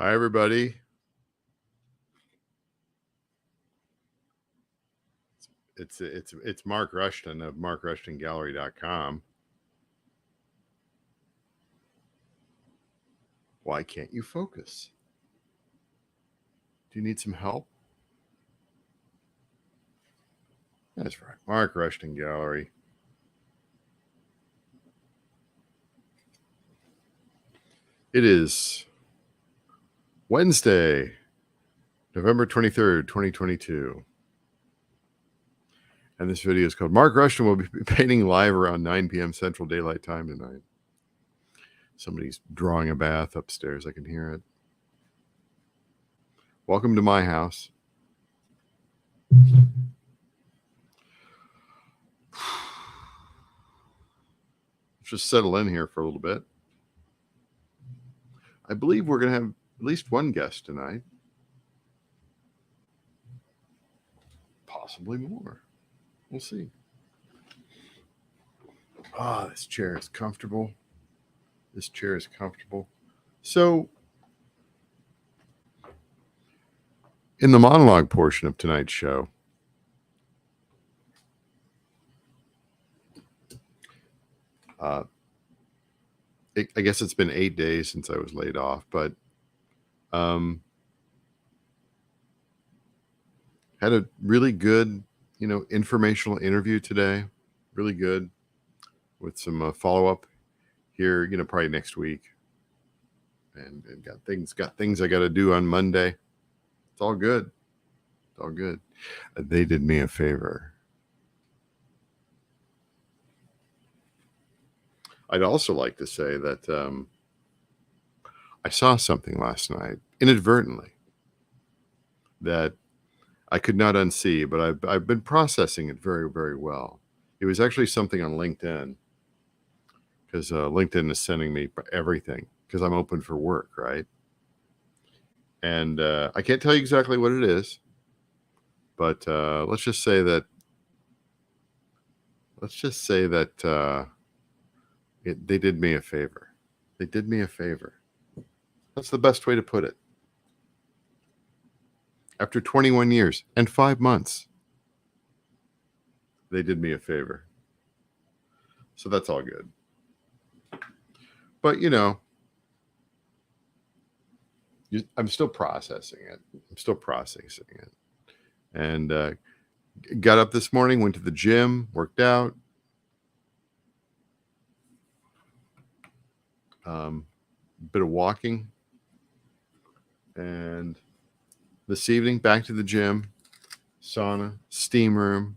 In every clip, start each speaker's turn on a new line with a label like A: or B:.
A: Hi, everybody. It's Mark Rushton of markrushtongallery.com. Why can't you focus? Do you need some help? That's right, Mark Rushton Gallery. It is Wednesday, November 23rd, 2022. And this video is called Mark Rushton will be painting live around 9 p.m. Central Daylight Time tonight. Somebody's drawing a bath upstairs. I can hear it. Welcome to my house. Let's just settle in here for a little bit. I believe we're going to have at least one guest tonight. Possibly more. We'll see. This chair is comfortable. This chair is comfortable. So, in the monologue portion of tonight's show, I guess it's been 8 days since I was laid off, but had a really good, informational interview today. Really good, with some follow-up here, probably next week. And got things I got to do on Monday. It's all good. It's all good. They did me a favor. I'd also like to say that I saw something last night inadvertently that I could not unsee, but I've been processing it very, very well. It was actually something on LinkedIn, because LinkedIn is sending me everything because I'm open for work, right? And I can't tell you exactly what it is, but let's just say that they did me a favor. They did me a favor. That's the best way to put it. After 21 years and 5 months, they did me a favor. So that's all good. But, I'm still processing it. And got up this morning, went to the gym, worked out. Bit of walking. And this evening, back to the gym, sauna, steam room,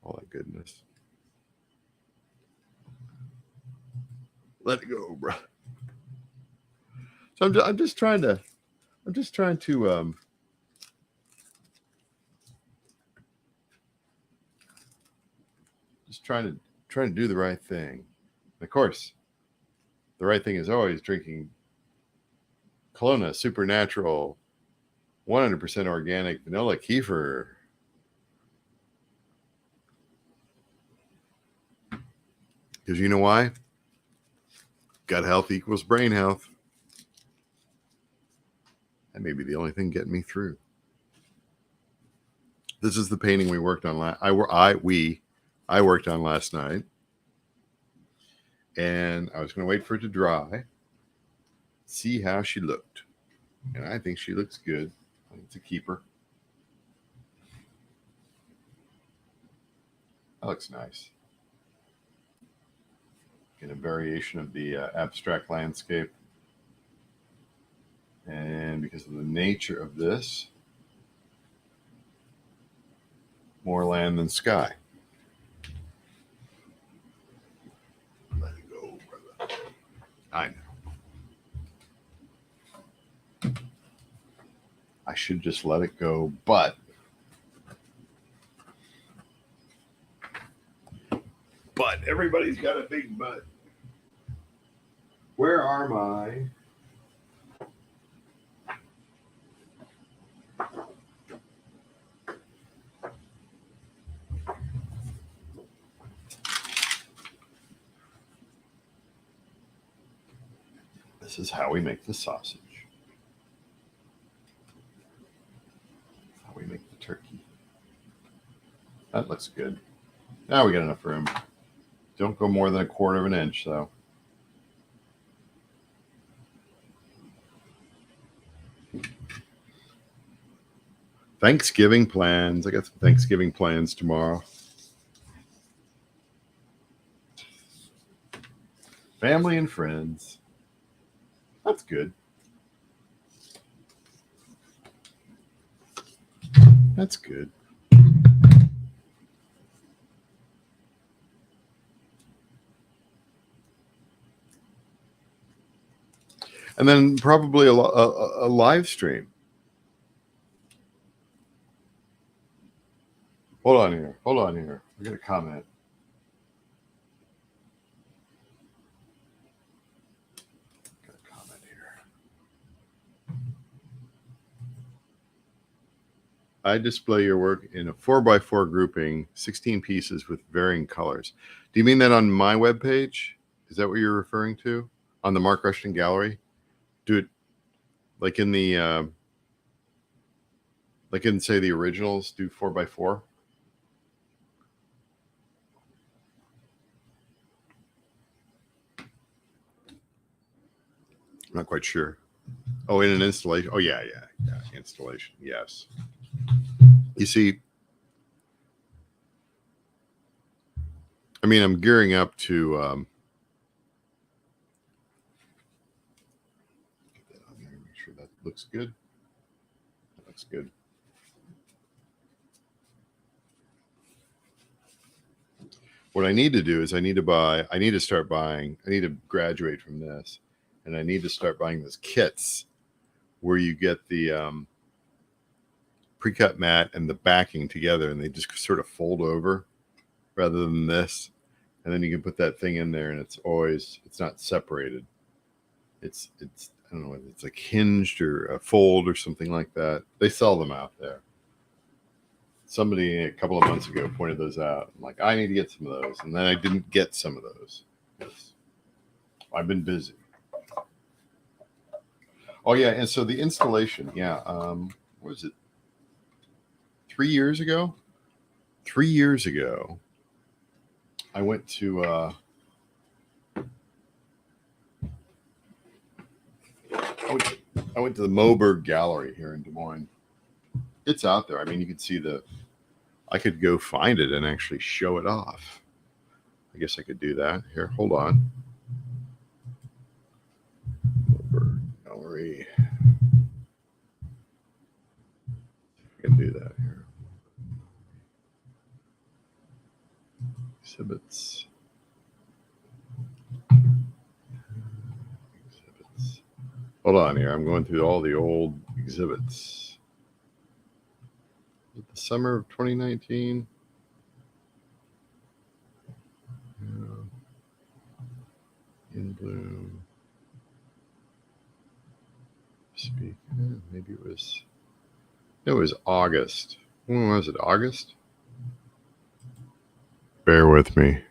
A: all that goodness. Let it go, bro. So I'm just trying to do the right thing. And of course, the right thing is always drinking Kelowna Supernatural 100% organic vanilla kefir. Because you know why? Gut health equals brain health. That may be the only thing getting me through. This is the painting we worked on I worked on last night. And I was going to wait for it to dry, see how she looked. And I think she looks good. It's a keeper. That looks nice. In a variation of the abstract landscape. And because of the nature of this, more land than sky. Let it go, brother. I know. I should just let it go, but everybody's got a big butt. Where are my This is how we make the sausage. How we make the turkey. That looks good. Now we got enough room. Don't go more than 1/4 of an inch, though. Thanksgiving plans. I got some Thanksgiving plans tomorrow. Family and friends. That's good. That's good. And then probably a live stream. Hold on here. Hold on here. I got a comment. I display your work in a 4x4 grouping, 16 pieces with varying colors. Do you mean that on my webpage? Is that what you're referring to? On the Mark Rushton gallery? Do it like in the, like in, say, the originals, do 4x4? I'm not quite sure. Oh, in an installation? Oh, yeah. Installation, yes. You see, I mean, I'm gearing up to get that on there, make sure that looks good. That looks good. What I need to do is I need to graduate from this, and I need to start buying those kits where you get the pre-cut mat and the backing together, and they just sort of fold over rather than this. And then you can put that thing in there, and it's not separated. It's I don't know, it's like hinged or a fold or something like that. They sell them out there. Somebody a couple of months ago pointed those out. I'm like, I need to get some of those. And then I didn't get some of those. I've been busy. Oh, yeah. And so the installation, yeah. What was it? 3 years ago? 3 years ago, I went to I went to the Moberg Gallery here in Des Moines. It's out there. I mean, you can see I could go find it and actually show it off. I guess I could do that. Here, hold on. Moberg Gallery. I can do that here. Exhibits. Hold on here. I'm going through all the old exhibits. The summer of 2019. In bloom. Speak. Maybe it was. It was August. When was it? August? Bear with me.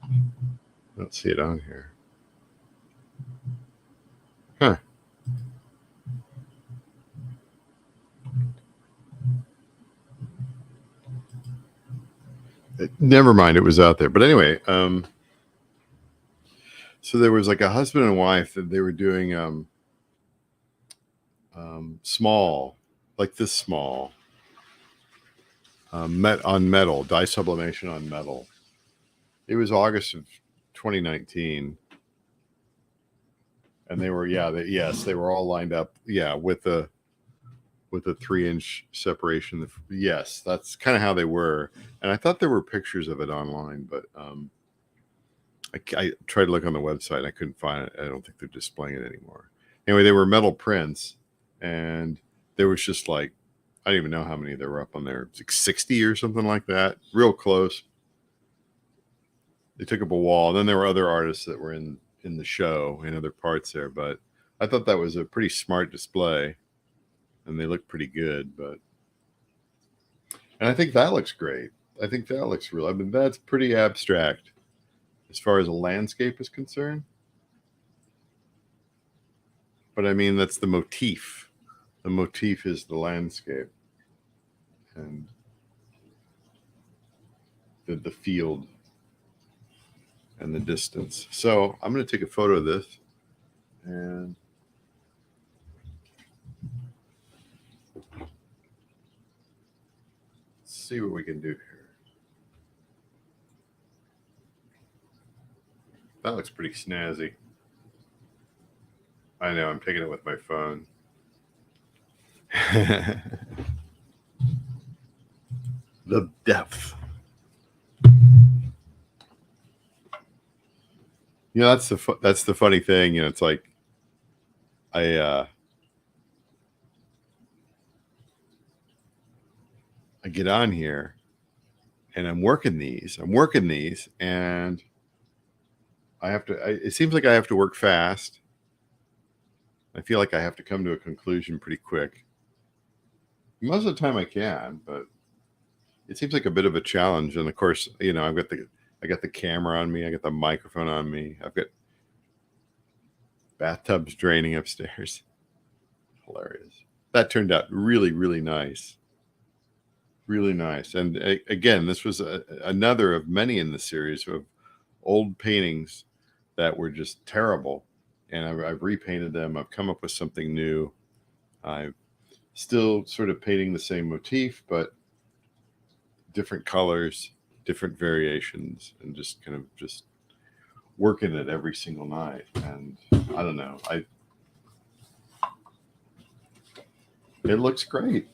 A: I don't see it on here. Huh. Never mind. It was out there. But anyway, so there was like a husband and wife that they were doing small, like this small, on metal, dye sublimation on metal. It was August of 2019. And they were, they were all lined up, with a 3-inch separation. Yes, that's kind of how they were. And I thought there were pictures of it online, but I tried to look on the website. I couldn't find it. I don't think they're displaying it anymore. Anyway, they were metal prints, and there was just like, I don't even know how many there were up on there. It's like 60 or something like that. Real close. They took up a wall. And then there were other artists that were in the show in other parts there, but I thought that was a pretty smart display, and they looked pretty good. But And I think that looks great. I think that looks real. I mean, that's pretty abstract as far as a landscape is concerned. But I mean, that's the motif. The motif is the landscape and the field and the distance. So I'm going to take a photo of this and see what we can do here. That looks pretty snazzy. I know, I'm taking it with my phone. The depth. You know, that's the funny thing. You know, it's like I get on here and I'm working these, and I have to. It seems like I have to work fast. I feel like I have to come to a conclusion pretty quick. Most of the time I can, but it seems like a bit of a challenge. And of course, you know, I got the camera on me, I got the microphone on me, I've got bathtubs draining upstairs. Hilarious. That turned out really, really nice. Really nice. And again, this was another of many in the series of old paintings that were just terrible. And I've repainted them. I've come up with something new. I'm still sort of painting the same motif, but different colors, different variations, and just kind of just working it every single night. And I don't know. It looks great.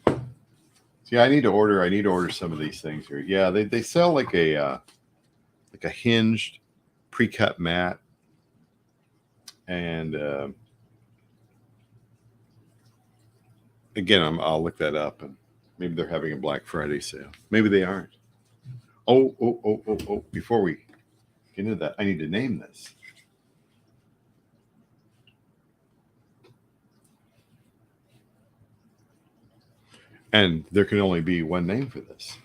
A: See, I need to order some of these things here. Yeah, they sell like a hinged pre-cut mat, and again, I'll look that up, and maybe they're having a Black Friday sale. Maybe they aren't. Oh! Before we get into that, I need to name this. And there can only be one name for this.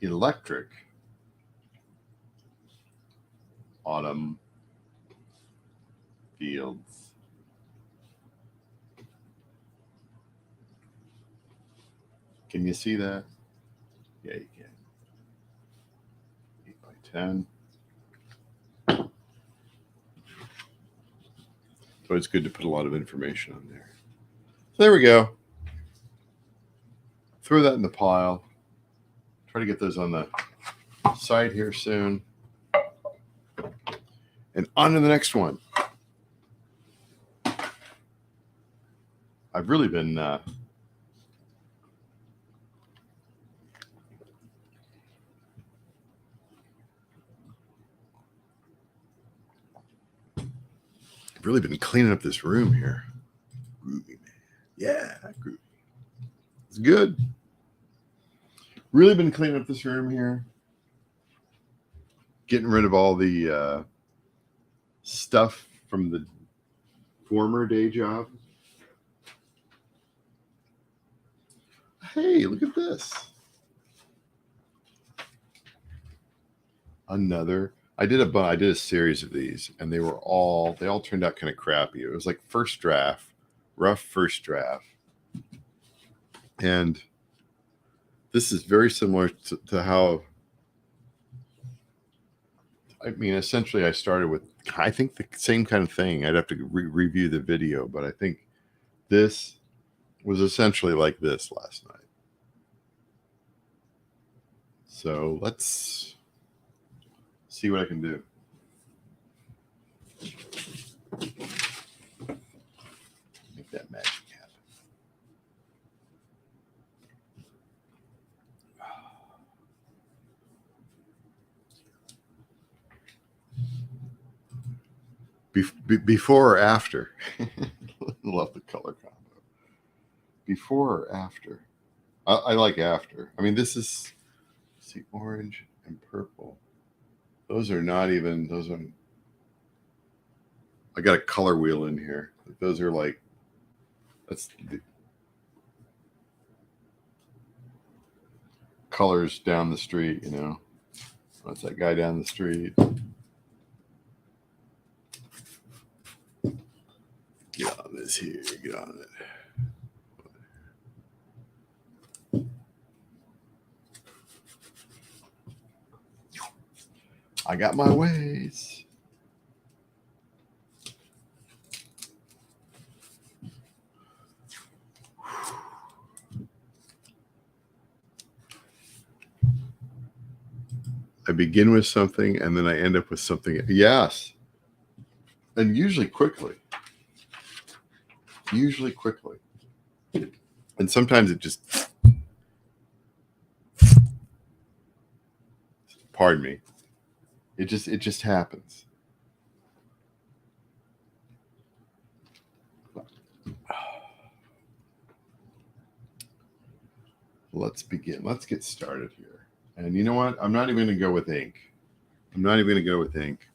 A: Electric Autumn Fields. Can you see that? Yeah, you can. 8 by 10. So it's good to put a lot of information on there. So there we go. Throw that in the pile. Try to get those on the side here soon. And on to the next one. I've really been cleaning up this room here. Groovy, man. Yeah, groovy. It's good. Really been cleaning up this room here. Getting rid of all the stuff from the former day job. Hey, look at this. Another. I did a series of these, and they all turned out kind of crappy. It was like first draft, rough first draft. And this is very similar to how, I mean, essentially I started with, I think, the same kind of thing. I'd have to review the video, but I think this was essentially like this last night. So let's see what I can do. Make that magic happen. Before or after? Love the color combo. Before or after? I like after. I mean, this is, see, orange and purple. Those are not even, those are, I got a color wheel in here. Those are like That's the colors down the street, you know. That's that guy down the street. Get on this here. Get on it. I got my ways. I begin with something and then I end up with something. Yes. And usually quickly. Usually quickly. And sometimes it just, pardon me. It just happens. Let's begin. Let's get started here. And you know what? I'm not even going to go with ink. I'm not even going to go with ink.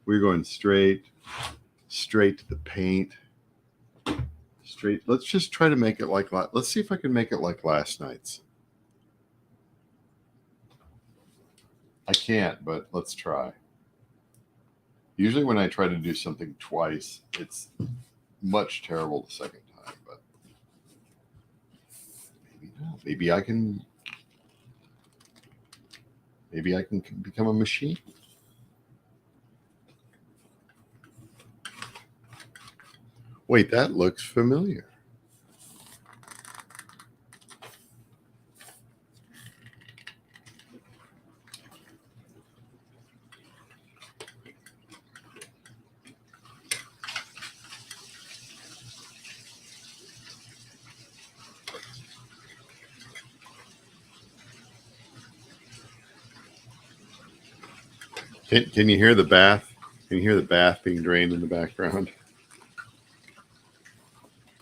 A: We're going straight to the paint. Straight. Let's just try to make it like, let's see if I can make it like last night's. I can't, but let's try. Usually when I try to do something twice, it's much terrible the second time, but maybe not. Maybe I can become a machine. Wait, that looks familiar. Can you hear the bath? Can you hear the bath being drained in the background?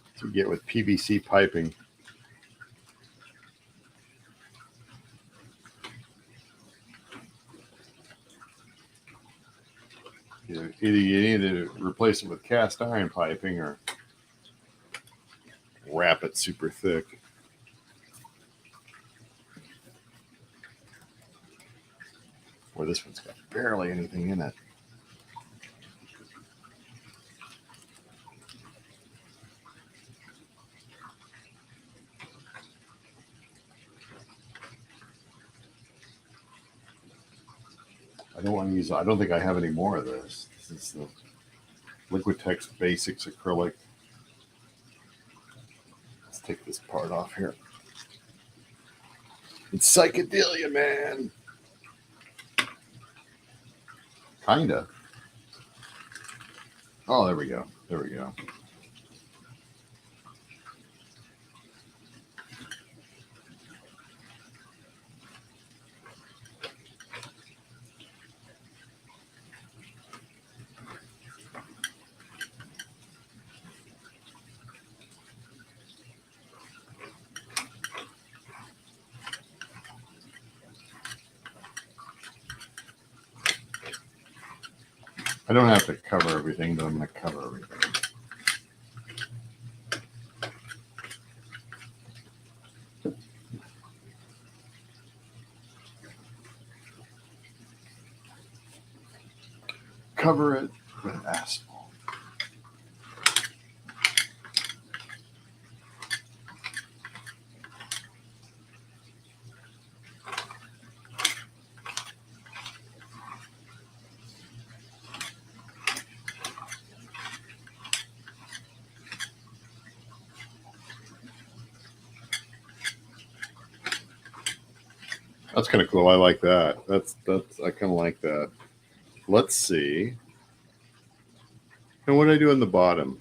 A: That's what you get with PVC piping. Either you need to replace it with cast iron piping or wrap it super thick. Boy, this one's got barely anything in it. I don't think I have any more of this. This is the Liquitex Basics acrylic. Let's take this part off here. It's psychedelia, man. Kinda. Oh, there we go. There we go. I don't have to cover everything, but I'm going to cover everything. Cover it with asphalt. That's kind of cool. I like that. I kind of like that. Let's see. And what did I do on the bottom?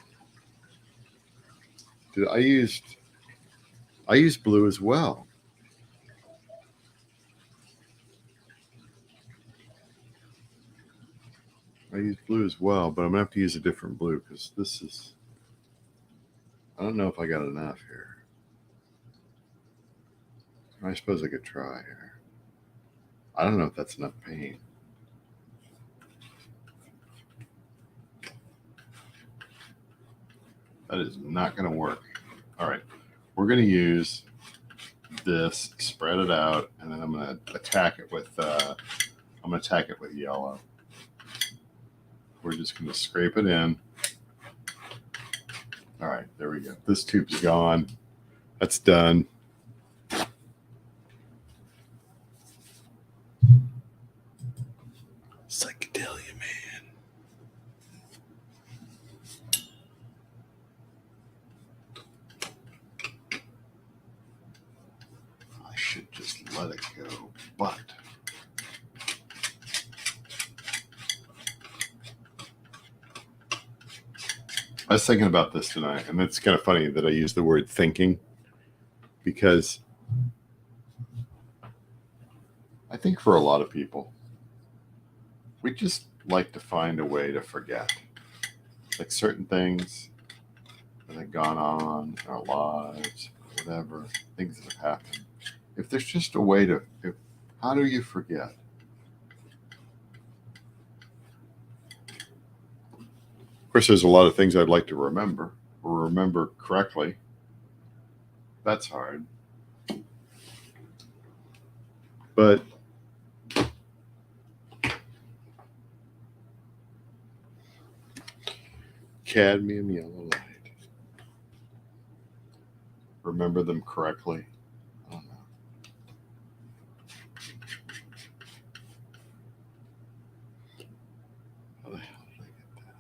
A: I used blue as well. I used blue as well, but I'm gonna have to use a different blue because this is. I don't know if I got enough here. I suppose I could try here. I don't know if that's enough paint. That is not going to work. All right, we're going to use this, spread it out, and then I'm going to attack it with yellow. We're just going to scrape it in. All right, there we go. This tube's gone. That's done. Psychedelia, man. I should just let it go, but I was thinking about this tonight, and it's kind of funny that I use the word thinking, because I think for a lot of people, we just like to find a way to forget. Like certain things that have gone on in our lives, whatever, things that have happened. If there's just a way to, how do you forget? Of course, there's a lot of things I'd like to remember or remember correctly. That's hard. But cadmium yellow light. Remember them correctly. I don't know. How the hell did I get that?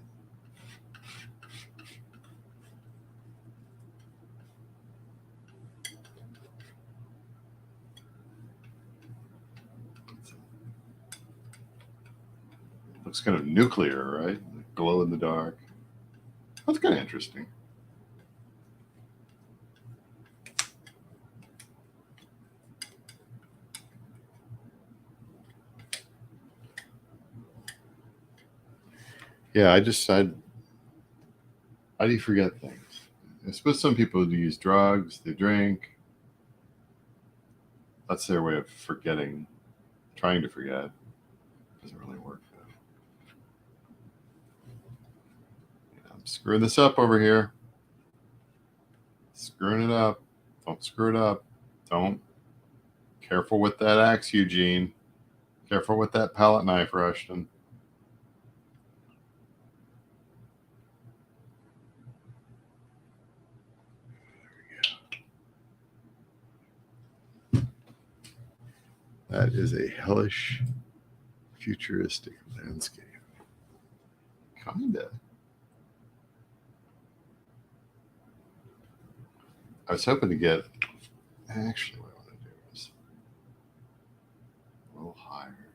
A: Looks kind of nuclear, right? Glow in the dark. That's kind of interesting. Yeah, how do you forget things? I suppose some people use drugs, they drink. That's their way of forgetting, trying to forget. Doesn't really work though. Yeah, I'm screwing this up over here. Screwing it up. Don't screw it up. Don't. Careful with that axe, Eugene. Careful with that palette knife, Rushton. That is a hellish, futuristic landscape. Kinda. I was hoping to get, actually what I want to do is a little higher.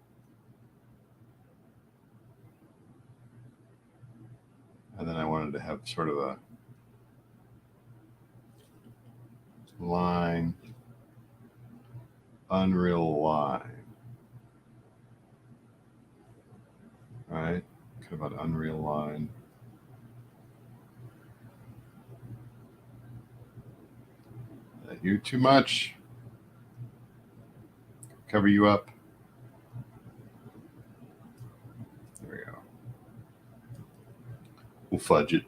A: And then I wanted to have sort of a line, unreal line. Right? Kind of an unreal line. You too much. Cover you up. There we go. We'll fudge it.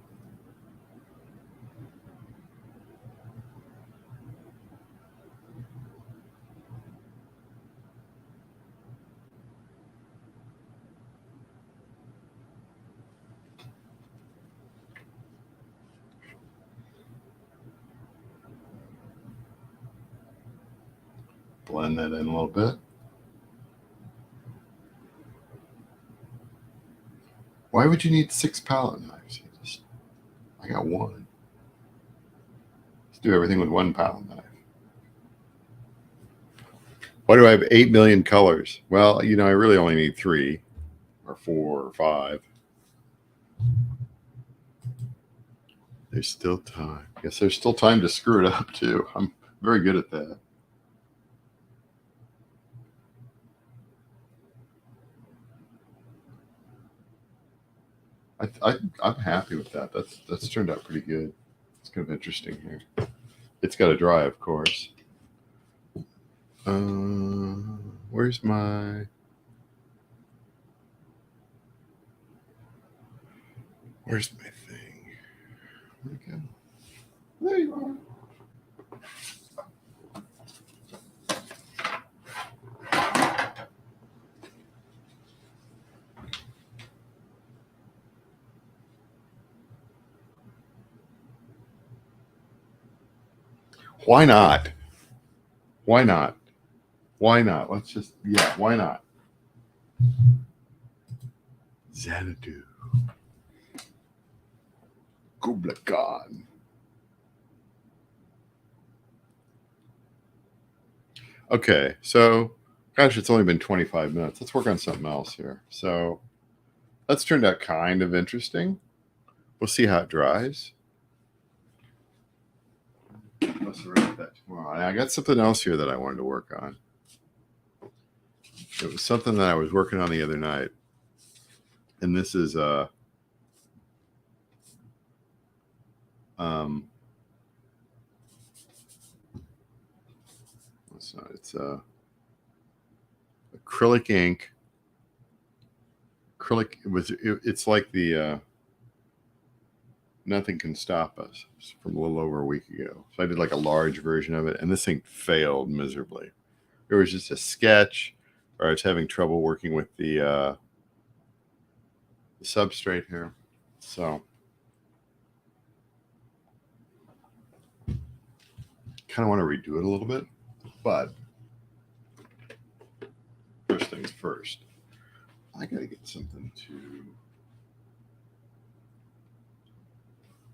A: Blend that in a little bit. Why would you need 6 palette knives? I got one. Let's do everything with 1 palette knife. Why do I have 8 million colors? Well, I really only need 3 or 4 or 5. There's still time. Guess there's still time to screw it up too. I'm very good at that. I'm happy with that. That's turned out pretty good. It's kind of interesting here. It's got to dry, of course. Where's my thing? Where'd it go? There you are. Why not? Why not? Why not? Let's just, yeah, why not? Xanadu. Kubla Khan. Okay, so, gosh, it's only been 25 minutes. Let's work on something else here. So, that's turned out kind of interesting. We'll see how it dries. Let's write that tomorrow. I got something else here that I wanted to work on. It was something that I was working on the other night. And this is it's acrylic ink. It's like the Nothing Can Stop Us from a little over a week ago. So I did like a large version of it, and this thing failed miserably. It was just a sketch, or I was having trouble working with the substrate here. So kind of want to redo it a little bit, but first things first. I gotta get something to.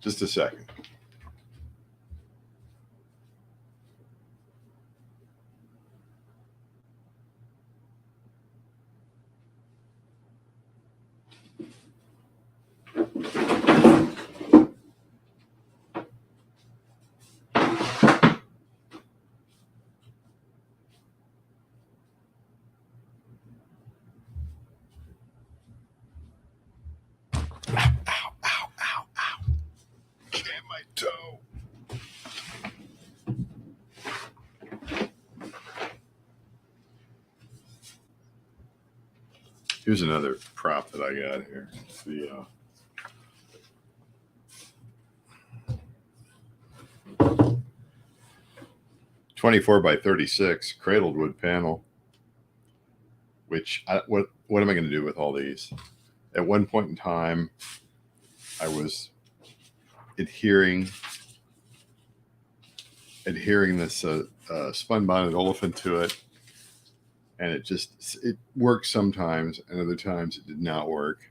A: Just a second. Ow. Jam my toe. Here's another prop that I got here. It's the 24 by 36 cradled wood panel. Which what am I going to do with all these? At one point in time, I was adhering this spun bonded olefin to it, and it works sometimes, and other times it did not work.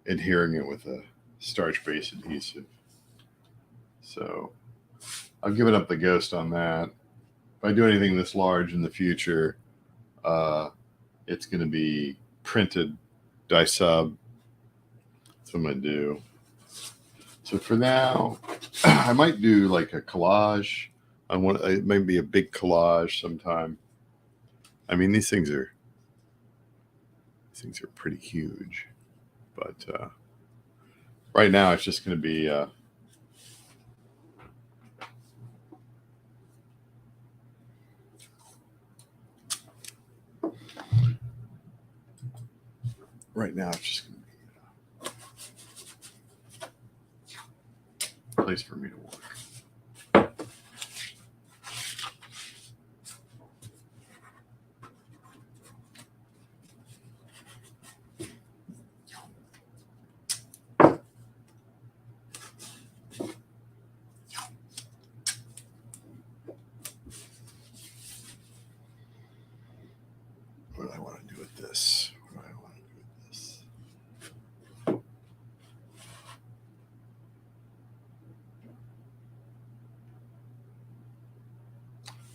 A: Adhering it with a starch base adhesive. So I've given up the ghost on that. If I do anything this large in the future, it's going to be printed dye sub. That's what I'm going to do. So for now, I might do like a collage. It might be a big collage sometime. I mean, these things are pretty huge, but right now it's just going to be. Right now, it's just going to be a place for me to work. What do I want to do with this?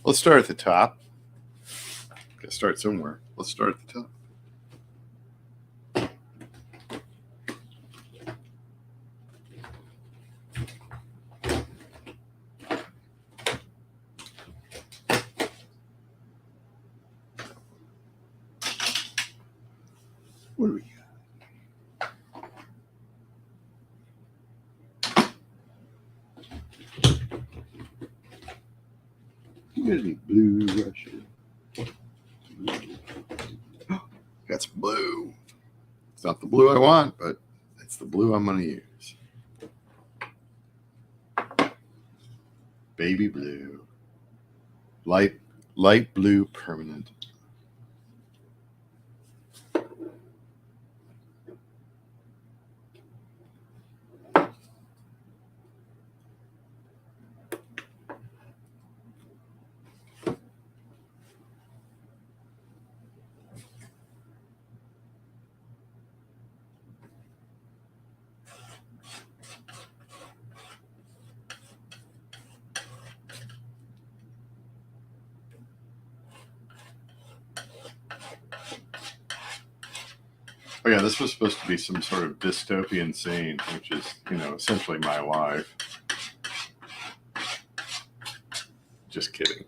A: Let's start at the top. Gotta start somewhere. Let's start at the top. What do we got? You got any blue, Rushton? Got some blue. It's not the blue I want, but it's the blue I'm going to use. Baby blue. Light blue permanent. Oh yeah, this was supposed to be some sort of dystopian scene, which is, essentially my life. Just kidding.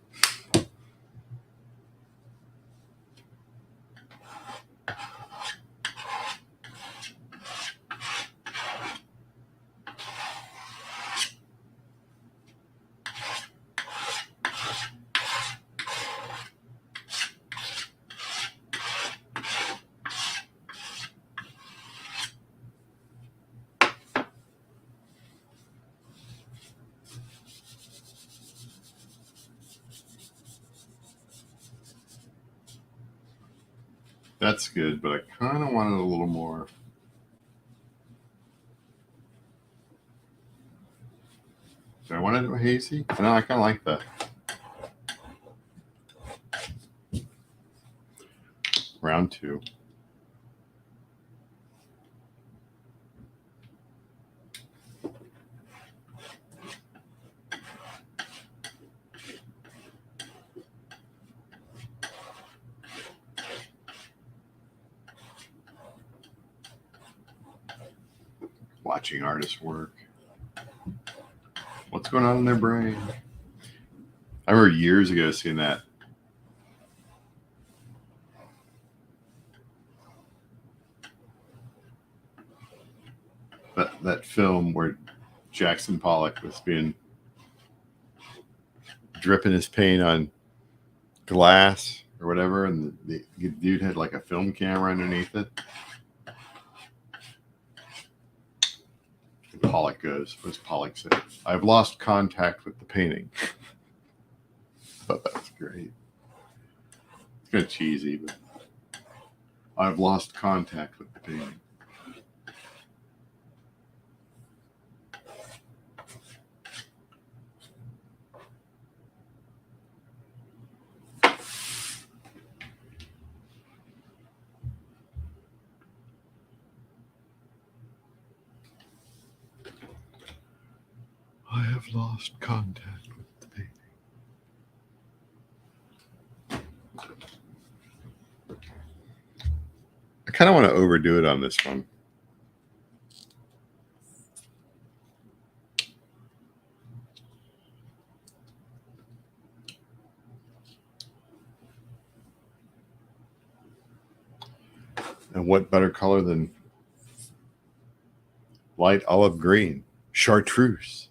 A: That's good, but I kind of wanted a little more. Do I want to do a hazy? No, I kind of like that. Round 2. Watching artists work. What's going on in their brain? I remember years ago seeing that. That film where Jackson Pollock was dripping his paint on glass or whatever, and the dude had like a film camera underneath it. And Pollock goes, what does Pollock say? I've lost contact with the painting. I thought that was great. It's kind of cheesy, but I've lost contact with the painting. I have lost contact with the painting. I kind of want to overdo it on this one. And what better color than light olive green? Chartreuse.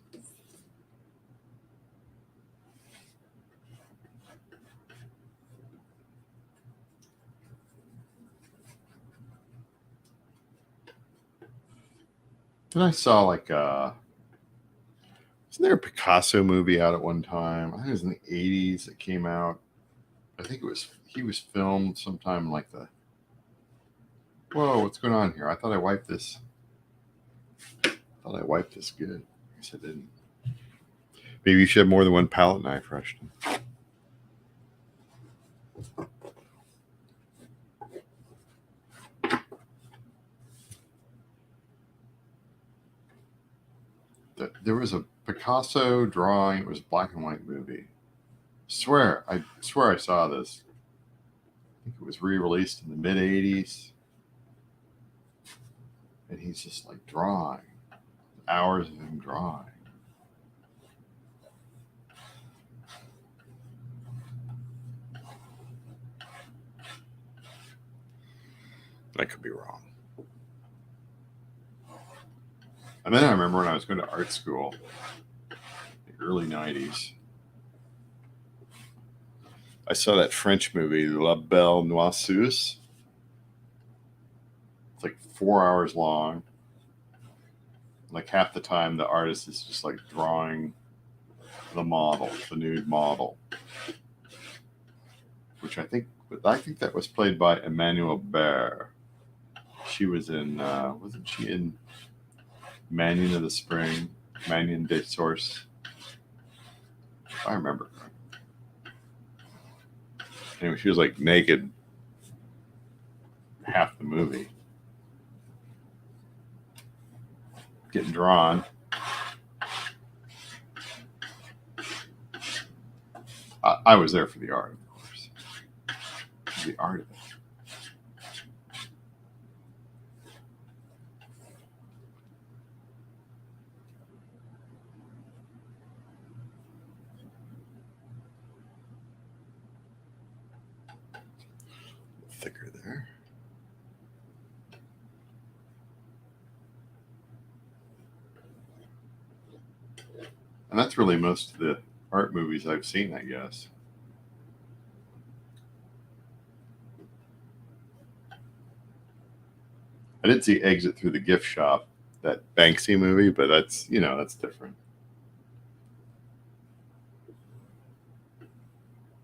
A: And I saw wasn't there a Picasso movie out at one time? I think it was in the 80s that came out. I think he was filmed sometime like whoa, what's going on here? I thought I wiped this. Good. I guess I didn't. Maybe you should have more than one palette knife, Rushton. There was a Picasso drawing. It was a black and white movie. I swear I saw this. I think it was re-released in the mid 80s. And he's just like drawing. Hours of him drawing. I could be wrong. And then I remember when I was going to art school, the early 90s, I saw that French movie, La Belle Noiseuse. It's like 4 hours long. Like half the time, the artist is just like drawing the nude model, which I think that was played by Emmanuelle Bear. She was in, wasn't she in Manion of the Spring, Manion de Source? I remember. Anyway, she was like naked half the movie, getting drawn. I was there for the art, of course. The art of it. thicker there. And that's really most of the art movies I've seen, I guess. I did see Exit Through the Gift Shop, that Banksy movie, but that's, that's different.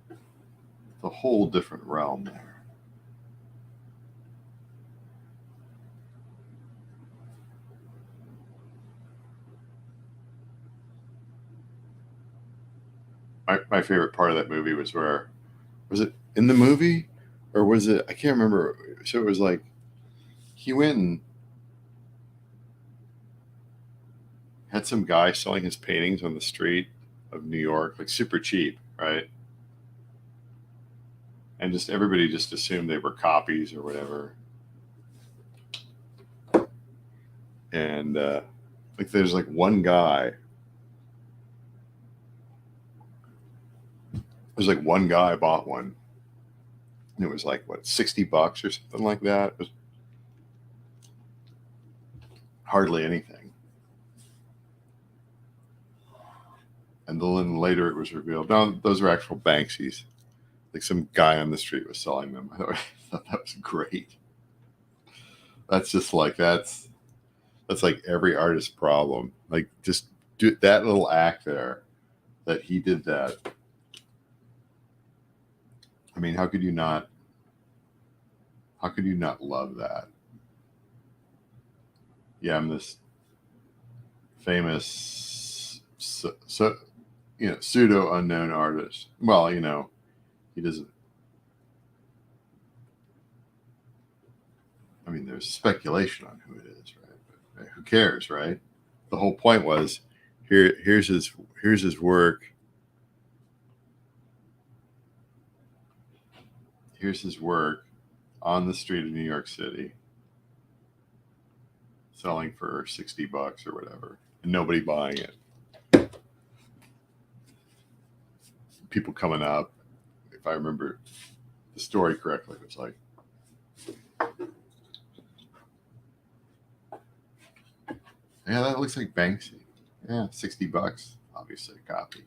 A: It's a whole different realm there. My favorite part of that movie was it in the movie? Or was it, I can't remember. So it was like, he went and had some guy selling his paintings on the street of New York, like super cheap, right? And just everybody just assumed they were copies or whatever. And like there's like one guy. There's like one guy bought one. And it was like, what, $60 or something like that? It was hardly anything. And then later it was revealed, no, those are actual Banksies. Like some guy on the street was selling them. I thought that was great. That's just like, that's like every artist's problem. Like just do that little act there, that he did that. I mean, how could you not love that? Yeah, I'm this famous, pseudo unknown artist. Well, he doesn't. I mean, there's speculation on who it is, right? But who cares, right? The whole point was, here's his work. Here's his work on the street of New York City, selling for $60 or whatever, and nobody buying it. People coming up, if I remember the story correctly, it was like, yeah, that looks like Banksy. Yeah, $60, obviously a copy.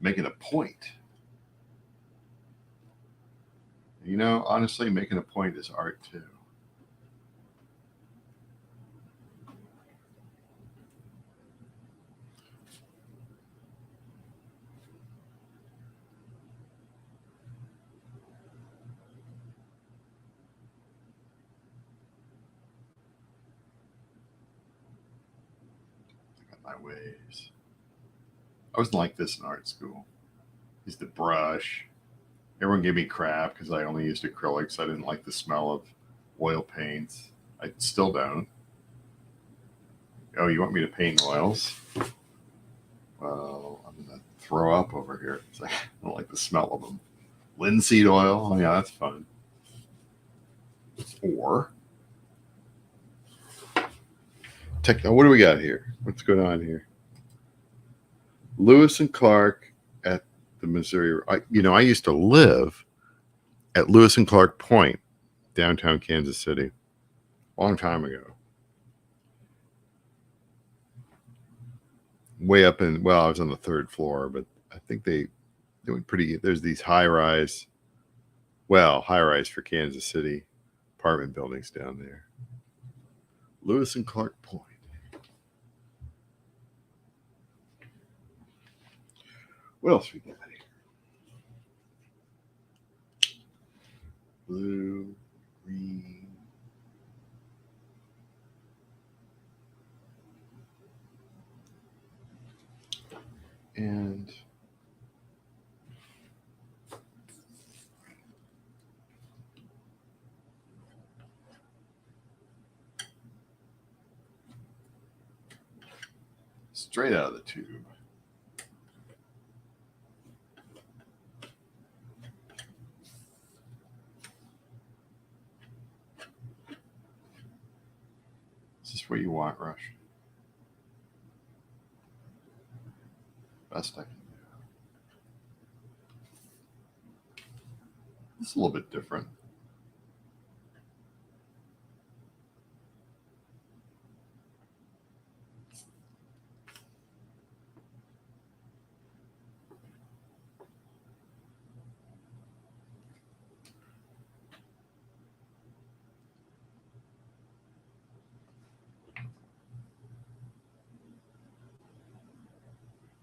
A: Making a point. Honestly, making a point is art too. I got my ways. I wasn't like this in art school. Used the brush. Everyone gave me crap because I only used acrylics. I didn't like the smell of oil paints. I still don't. Oh, you want me to paint oils? Well, I'm going to throw up over here. It's like, I don't like the smell of them. Linseed oil. Oh, yeah, that's fun. Or, what do we got here? What's going on here? Lewis and Clark at the Missouri. I used to live at Lewis and Clark Point, downtown Kansas City, a long time ago. Way up I was on the third floor, but I think they went pretty. There's these high rise for Kansas City apartment buildings down there. Lewis and Clark Point. What else we got here? Blue, green. And straight out of the tube. just what you want, Rush. Best I can do. It's a little bit different.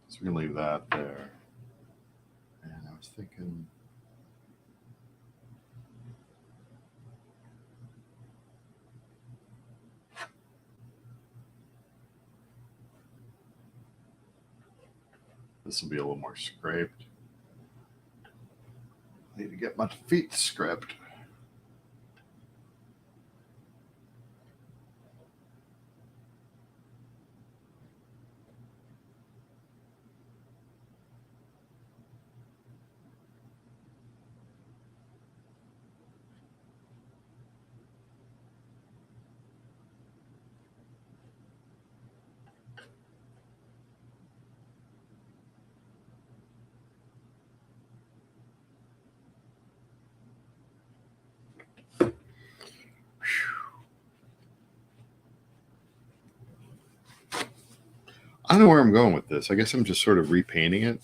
A: So we're going to leave that there. And I was thinking, this will be a little more scraped. I need to get my feet scraped. I don't know where I'm going with this. I guess I'm just sort of repainting it.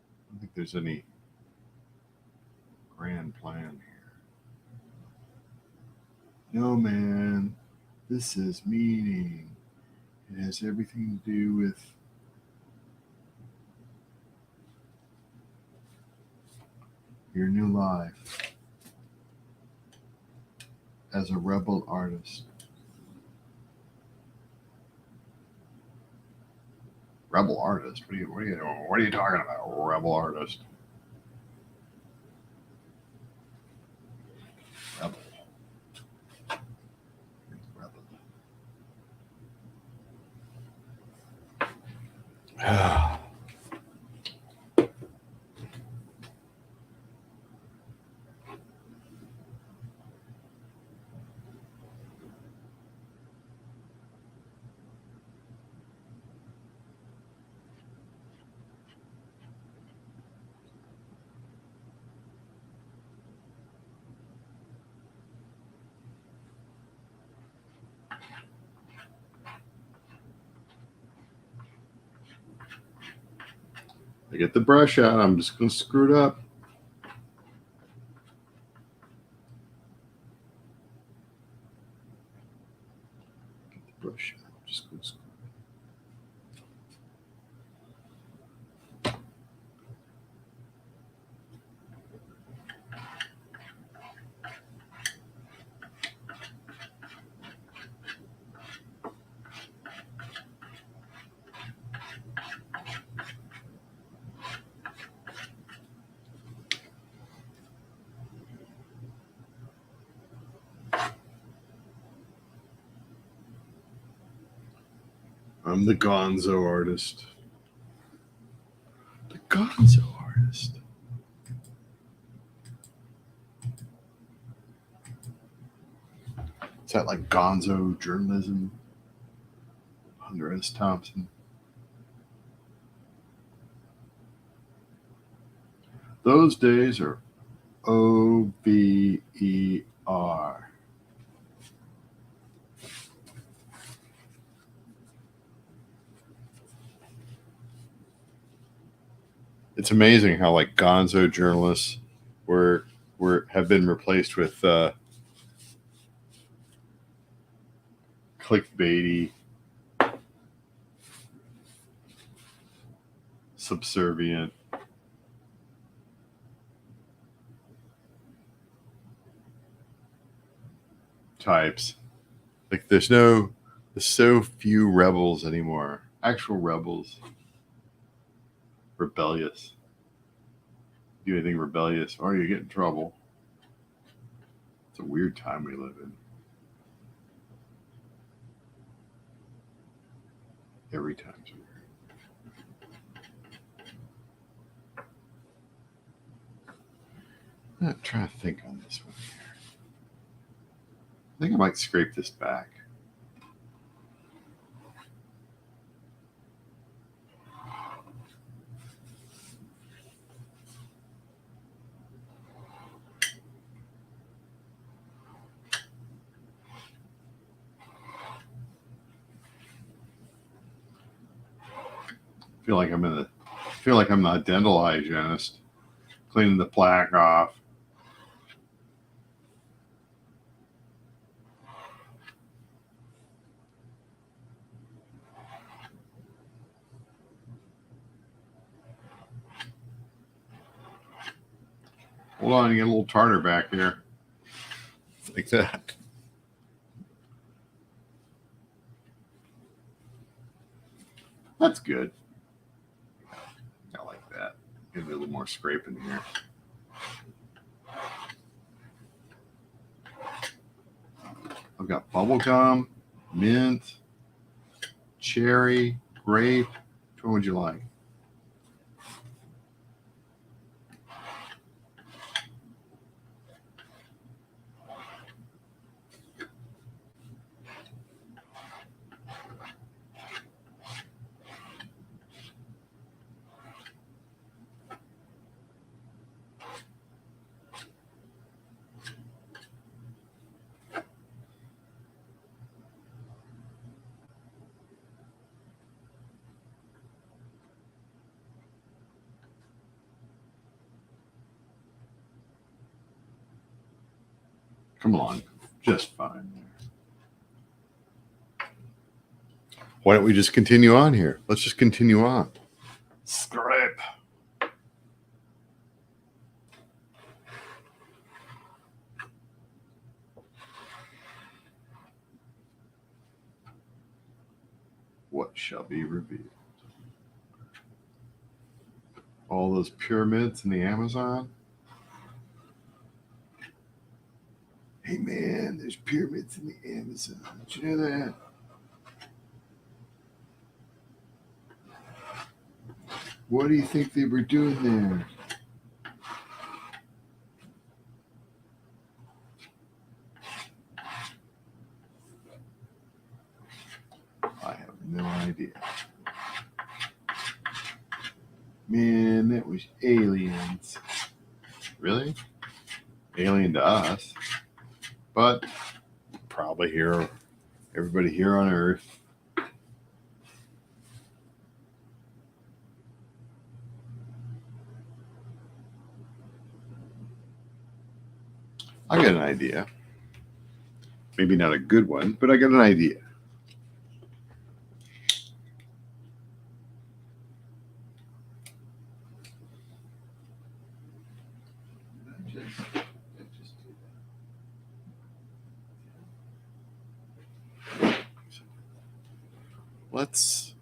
A: I don't think there's any grand plan here. No, man. This is meaning. It has everything to do with your new life as a rebel artist. Rebel artist? What are you talking about? Rebel artist. Rebel. Rebel. I get the brush out. I'm just going to screw it up. Get the brush out. I'm just going to screw it. I'm the gonzo artist. The gonzo artist. Is that like gonzo journalism? Hunter S. Thompson. Those days are OVER. It's amazing how like gonzo journalists have been replaced with clickbaity, subservient, types. Like there's so few rebels anymore. Actual rebels. Rebellious. Do anything rebellious or you get in trouble. It's a weird time we live in. Every time's weird. I'm trying to think on this one here. think I might scrape this back. I feel like I'm the dental hygienist, cleaning the plaque off. Hold on, you get a little tartar back here. Like that. That's good. I like that. Give it a little more scraping here. I've got bubble gum, mint, cherry, grape. Which one would you like? Come along, just fine there. Why don't we just continue on here? Let's just continue on. Scrape. What shall be revealed? All those pyramids in the Amazon. Hey man, there's pyramids in the Amazon. Did you know that? What do you think they were doing there? I have no idea. Man, that was aliens. Really? Alien to us. But probably here, everybody here on Earth. I got an idea. Maybe not a good one, but I got an idea. Let's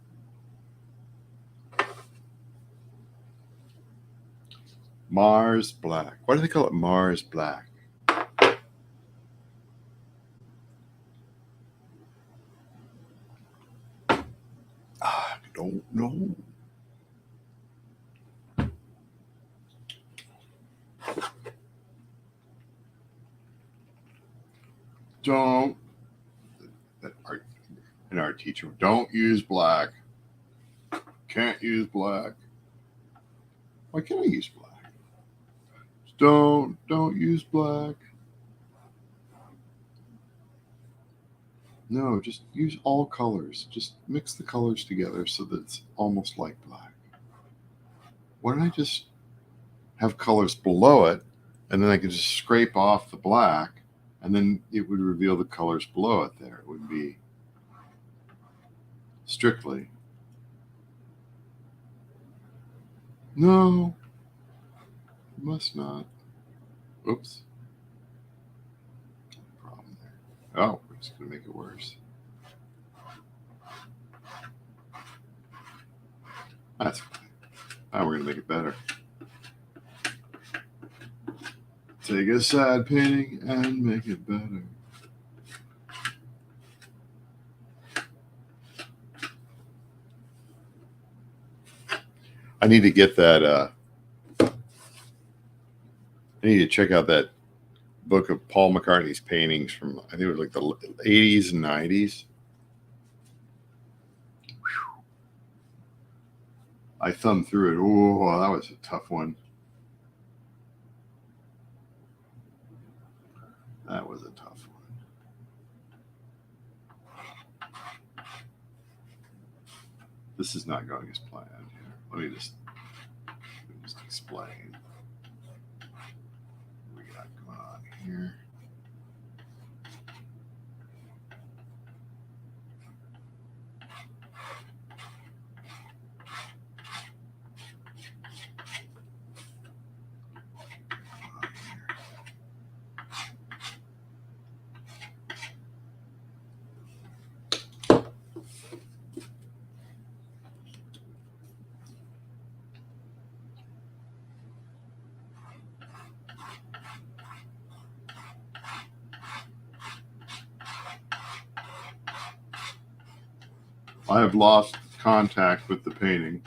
A: Mars Black. Why do they call it Mars Black? I don't know. Don't. An art teacher. Don't use black. Can't use black. Why can't I use black? Don't use black. No, just use all colors. Just mix the colors together so that it's almost like black. Why don't I just have colors below it, and then I could just scrape off the black, and then it would reveal the colors below it there. It would be strictly. No, must not. Oops. Problem there. Oh, we're just going to make it worse. That's fine. Now we're going to make it better. Take a side painting and make it better. I need to get that. I need to check out that book of Paul McCartney's paintings from, I think it was like the 80s and 90s. Whew. I thumbed through it. Oh, that was a tough one. That was a tough one. This is not going as planned here. Let me just explain what we got going on here. I have lost contact with the painting.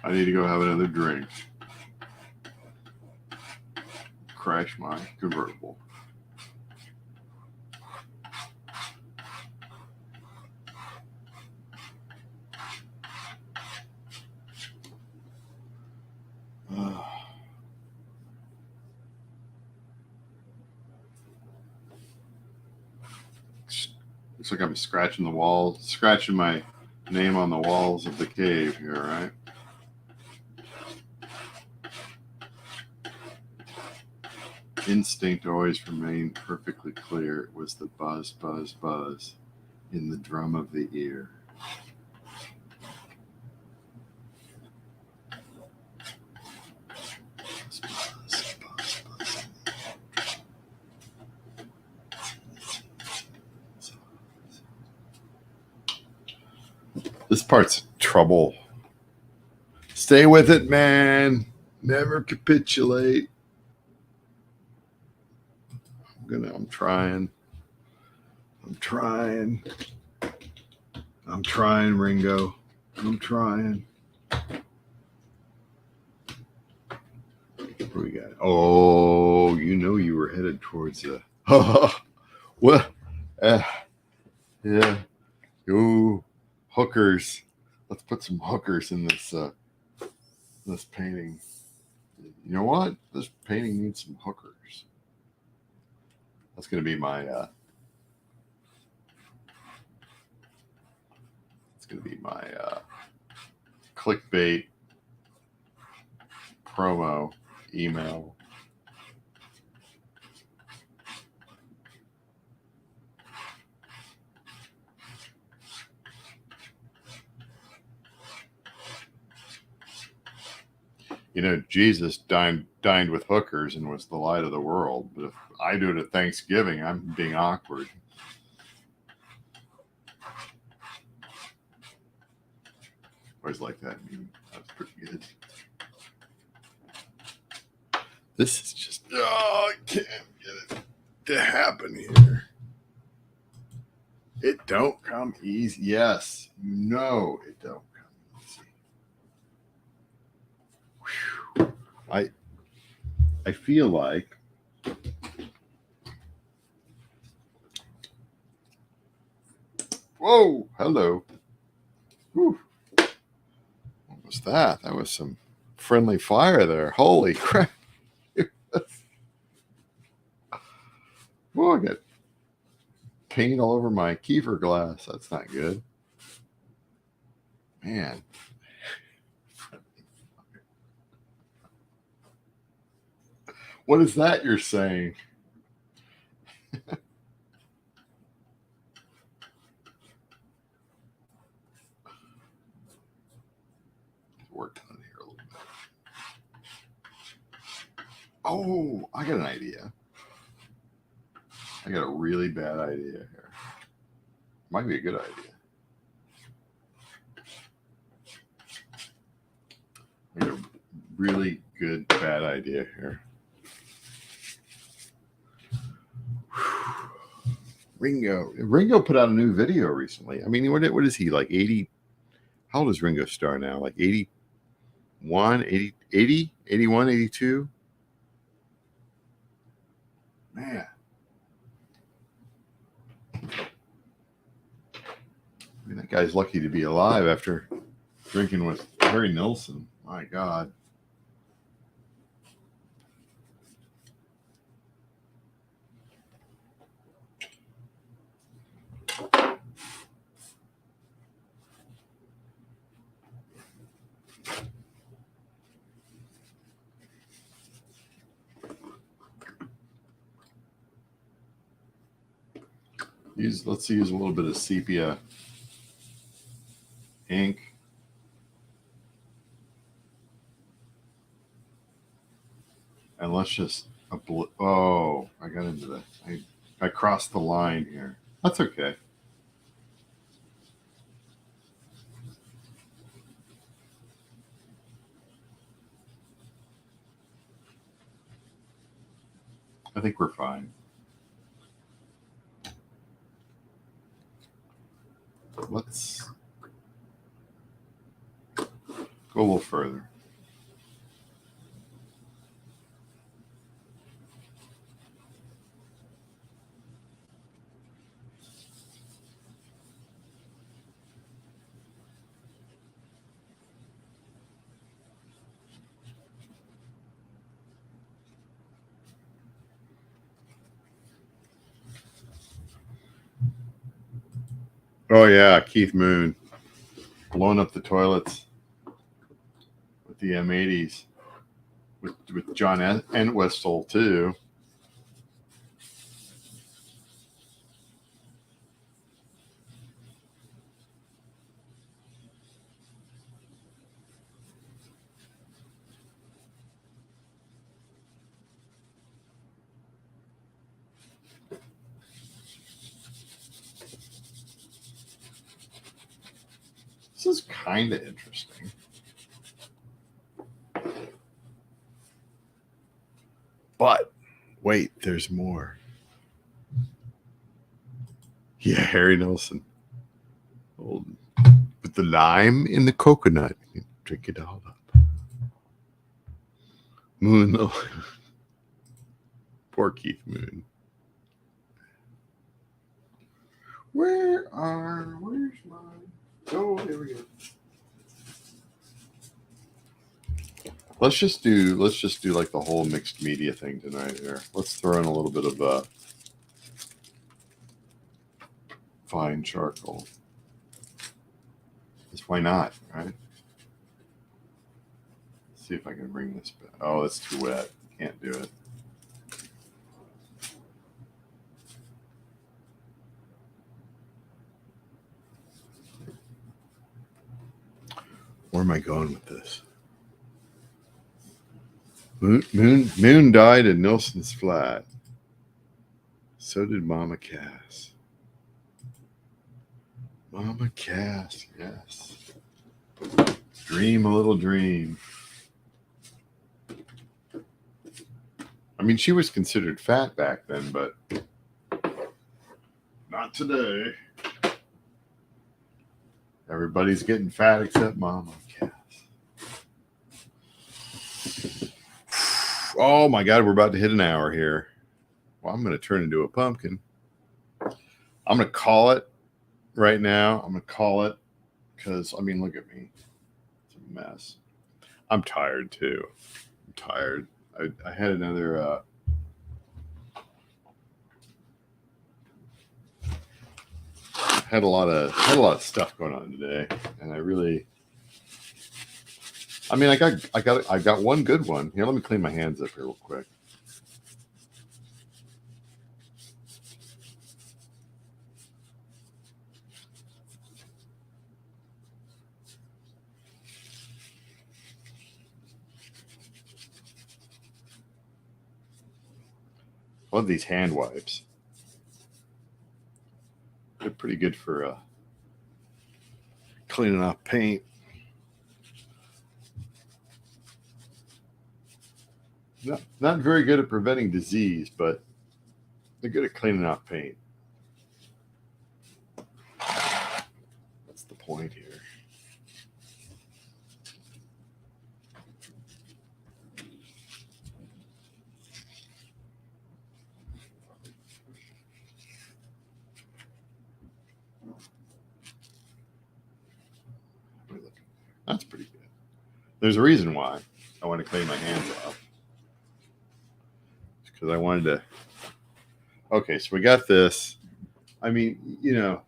A: I need to go have another drink. Crash my convertible. Looks like I'm scratching the walls, scratching my name on the walls of the cave here, right? Instinct always remained perfectly clear. It was the buzz, buzz, buzz in the drum of the ear. Buzz, buzz, buzz, buzz. This part's trouble. Stay with it, man. Never capitulate. I'm trying, Ringo. I'm trying. What do we got? Oh, you know you were headed towards the. Well, yeah. Ooh, hookers. Let's put some hookers in this this painting. You know what? This painting needs some hookers. That's going to be my clickbait promo email. You know, Jesus dined with hookers and was the light of the world. But if I do it at Thanksgiving, I'm being awkward. Always like that meme. That's pretty good. This is just, I can't get it to happen here. It don't come easy. Yes, you know it don't come easy. Whew. I feel like whoa, hello. Whew. What was that? That was some friendly fire there. Holy crap. Whoa, I got paint all over my Kefir glass. That's not good. Man. What is that you're saying? Work on here a little bit. Oh, I got an idea. I got a really bad idea here. Might be a good idea. I got a really good bad idea here. Ringo put out a new video recently. I mean, what is he, like 80, How old is Ringo Starr now? Like 81, 80, 81, 82? Man. I mean, that guy's lucky to be alive after drinking with Harry Nilsson. My God. Let's use a little bit of sepia ink. And let's just, oh, I got into that. I crossed the line here. That's okay. I think we're fine. Let's go a little further. Oh yeah, Keith Moon blowing up the toilets with the M80s with John Entwistle too. This is kind of interesting. But wait, there's more. Yeah, Harry Nilsson. Old, with the lime in the coconut. You drink it all up. Moon, though. Poor Keith Moon. Where's mine? Oh, here we go. Let's just do like the whole mixed media thing tonight here. Let's throw in a little bit of fine charcoal. Just why not, right? Let's see if I can bring this back. Oh, it's too wet. Can't do it. Where am I going with this? Moon died in Nilsson's flat. So did Mama Cass. Mama Cass, yes. Dream a little dream. I mean, she was considered fat back then, but not today. Everybody's getting fat except Mama Cass. Oh my God, we're about to hit an hour here. Well, I'm going to turn into a pumpkin. I'm going to call it right now. I'm going to call it because, I mean, look at me. It's a mess. I'm tired too. I'm tired. I had another had a lot of stuff going on today, and I mean, I got one good one. Here, let me clean my hands up here real quick. I love these hand wipes. They're pretty good for cleaning off paint. Not very good at preventing disease, but they're good at cleaning off paint. That's the point here. That's pretty good. There's a reason why I want to clean my hands off. It's because I wanted to. Okay, so we got this. I mean, you know,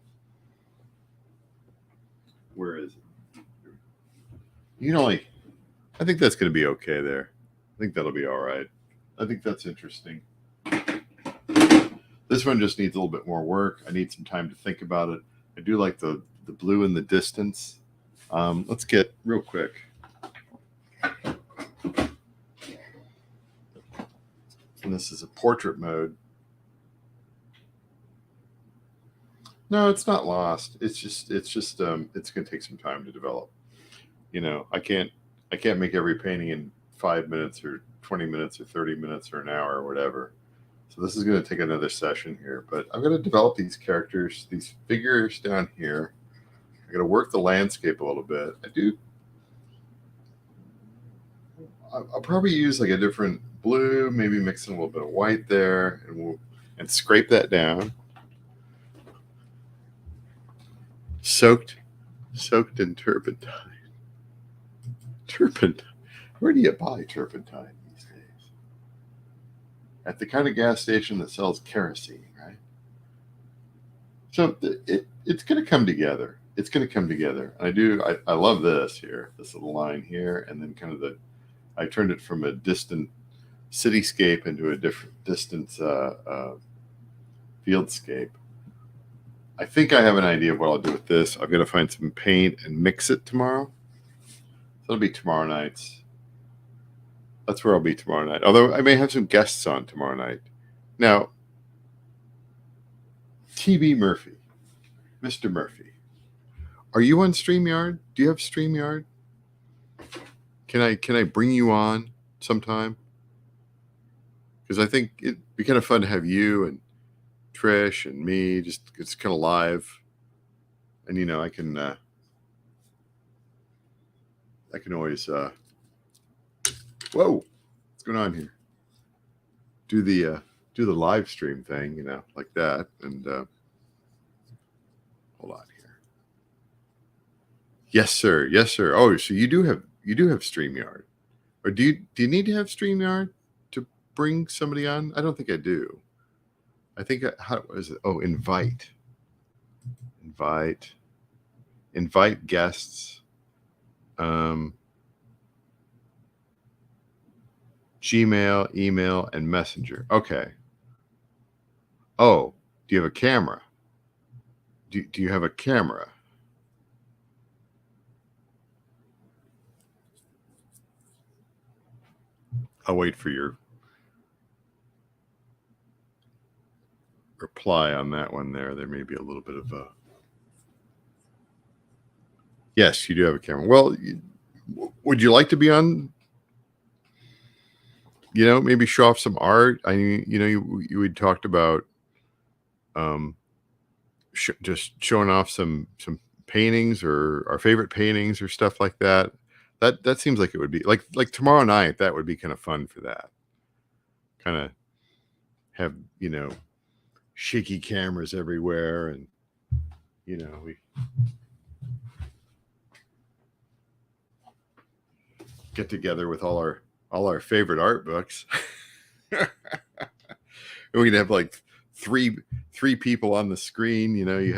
A: where is it? You know, like, I think that's going to be okay there. I think that'll be all right. I think that's interesting. This one just needs a little bit more work. I need some time to think about it. I do like the blue in the distance. Let's get real quick. And this is a portrait mode. No, it's not lost. It's going to take some time to develop. You know, I can't make every painting in 5 minutes or 20 minutes or 30 minutes or an hour or whatever. So this is going to take another session here, but I'm going to develop these characters, these figures down here. I'm going to work the landscape a little bit. I'll probably use like a different blue, maybe mix in a little bit of white there, and scrape that down. Soaked in turpentine. Turpentine. Where do you buy turpentine these days? At the kind of gas station that sells kerosene, right? So it's going to come together. It's going to come together. And I love this here, this little line here, and then kind of I turned it from a distant cityscape into a different distance fieldscape. I think I have an idea of what I'll do with this. I'm going to find some paint and mix it tomorrow. So it'll be tomorrow nights. That's where I'll be tomorrow night. Although I may have some guests on tomorrow night. Now, TB Murphy, Mr. Murphy, are you on StreamYard? Do you have StreamYard? Can I bring you on sometime? Because I think it'd be kind of fun to have you and Trish and me. It's kind of live, and you know I can always whoa, what's going on here? Do the live stream thing, you know, like that, and hold on here. Yes, sir. Yes, sir. Oh, so you do have StreamYard, or do you need to have StreamYard to bring somebody on? I don't think I do. I think how is it? Oh, invite guests. Gmail, email, and Messenger. Okay. Oh, do you have a camera? Do you have a camera? I'll wait for your reply on that one there. There may be a little bit of a... Yes, you do have a camera. Well, would you like to be on? You know, maybe show off some art. I mean, you know, you had talked about just showing off some paintings or our favorite paintings or stuff like that. That seems like it would be like tomorrow night. That would be kind of fun for that. Kind of have, you know, shaky cameras everywhere, and you know, we get together with all our favorite art books. And we can have like three people on the screen. You know, you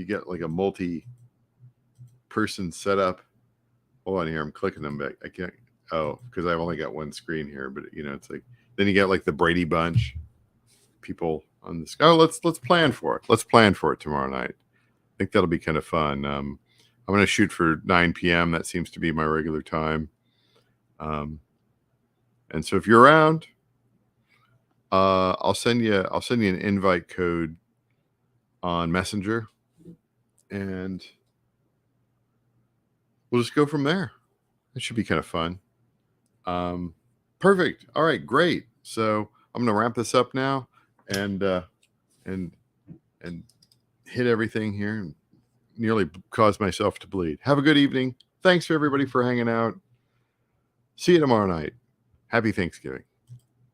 A: get like a multi-person setup. Hold on here, I'm clicking them back. I can't. Oh, because I've only got one screen here. But you know, it's like then you get like the Brady Bunch people on this. Oh, let's plan for it. Let's plan for it tomorrow night. I think that'll be kind of fun. I'm going to shoot for 9 p.m. That seems to be my regular time. And so if you're around, I'll send you an invite code on Messenger, and we'll just go from there. It should be kind of fun. Perfect. All right, great. So I'm going to wrap this up now and hit everything here and nearly caused myself to bleed. Have a good evening. Thanks for everybody for hanging out. See you tomorrow night. Happy Thanksgiving.